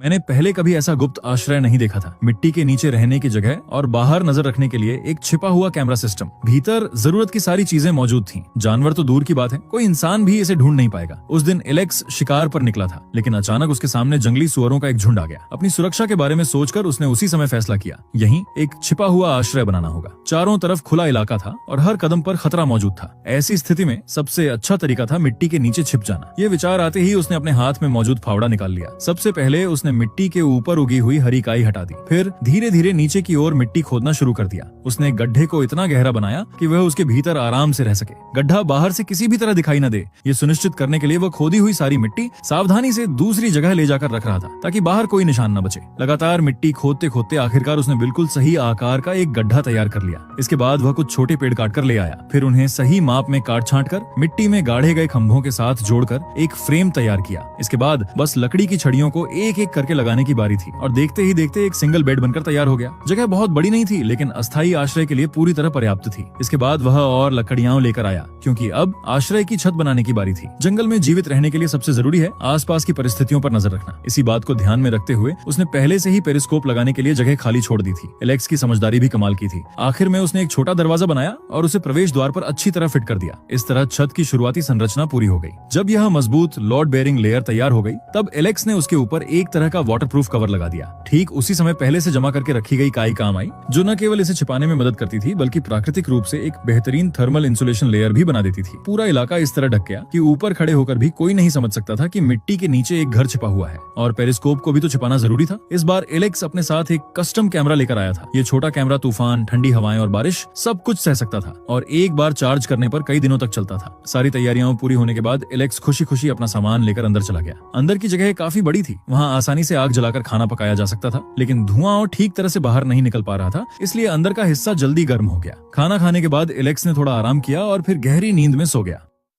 मैंने पहले कभी ऐसा गुप्त आश्रय नहीं देखा था। मिट्टी के नीचे रहने की जगह और बाहर नजर रखने के लिए एक छिपा हुआ कैमरा सिस्टम। भीतर जरूरत की सारी चीजें मौजूद थीं। जानवर तो दूर की बात है, कोई इंसान भी इसे ढूंढ नहीं पाएगा। उस दिन एलेक्स शिकार पर निकला था, लेकिन अचानक उसके सामने जंगली सुअरों का एक झुंड आ गया। अपनी सुरक्षा के बारे में सोचकर उसने उसी समय फैसला किया, यहीं एक छिपा हुआ आश्रय बनाना होगा। चारों तरफ खुला इलाका था और हर कदम पर खतरा मौजूद था। ऐसी स्थिति में सबसे अच्छा तरीका था मिट्टी के नीचे छिप जाना। ये विचार आते ही उसने अपने हाथ में मौजूद फावड़ा निकाल लिया। सबसे पहले उसने मिट्टी के ऊपर उगी हुई हरी काई हटा दी। फिर धीरे धीरे नीचे की ओर मिट्टी खोदना शुरू कर दिया। उसने गड्ढे को इतना गहरा बनाया कि वह उसके भीतर आराम से रह सके। गड्ढा बाहर से किसी भी तरह दिखाई न दे, ये सुनिश्चित करने के लिए वह खोदी हुई सारी मिट्टी सावधानी से दूसरी जगह ले जाकर रख रहा था, ताकि बाहर कोई निशान न बचे। लगातार मिट्टी खोदते खोदते आखिरकार उसने बिल्कुल सही आकार का एक गड्ढा तैयार कर लिया। इसके बाद वह कुछ छोटे पेड़ काट कर ले आया। फिर उन्हें सही माप में काट छांट कर मिट्टी में गाढ़े गए खंभों के साथ जोड़कर एक फ्रेम तैयार किया। इसके बाद बस लकड़ी की छड़ियों को एक एक करके लगाने की बारी थी और देखते ही देखते एक सिंगल बेड बनकर तैयार हो गया। जगह बहुत बड़ी नहीं थी, लेकिन अस्थायी आश्रय के लिए पूरी तरह पर्याप्त थी। इसके बाद वह और लकड़ियां लेकर आया, क्योंकि अब आश्रय की छत बनाने की बारी थी। जंगल में जीवित रहने के लिए सबसे जरूरी है आसपास की परिस्थितियों पर नजर रखना। इसी बात को ध्यान में रखते हुए उसने पहले से ही पेरिस्कोप लगाने के लिए जगह खाली छोड़ दी थी। एलेक्स की समझदारी भी कमाल की थी। आखिर में उसने एक छोटा दरवाजा बनाया और उसे प्रवेश द्वार पर अच्छी तरह फिट कर दिया। इस तरह छत की शुरुआती संरचना पूरी हो गई। जब यह मजबूत लोड बेयरिंग लेयर तैयार हो गई, तब एलेक्स ने उसके ऊपर एक तरह का वाटरप्रूफ कवर लगा दिया। ठीक उसी समय पहले से जमा करके रखी गई काई काम आई, जो न केवल इसे छिपाने में मदद करती थी, बल्कि प्राकृतिक रूप से एक बेहतरीन थर्मल इंसुलेशन लेयर भी बना देती थी। पूरा इलाका इस तरह ढक गया कि ऊपर खड़े होकर भी कोई नहीं समझ सकता था कि मिट्टी के नीचे एक घर छिपा हुआ है। और पेरिस्कोप को भी तो छिपाना जरूरी था। इस बार एलेक्स अपने साथ एक कस्टम कैमरा लेकर आया था। ये छोटा कैमरा तूफान, ठंडी हवाएं और बारिश सब कुछ सह सकता था और एक बार चार्ज करने पर कई दिनों तक चलता था। सारी तैयारियां पूरी होने के बाद एलेक्स खुशी खुशी अपना सामान लेकर अंदर चला गया। अंदर की जगह काफी बड़ी थी। वहाँ आसानी से आग जलाकर खाना पकाया जा सकता था, लेकिन धुआं और ठीक तरह से बाहर नहीं निकल पा रहा था, इसलिए अंदर का हिस्सा जल्दी गर्म हो गया। खाना खाने के बाद एलेक्स ने थोड़ा आराम किया और फिर गहरी नींद में सो गया।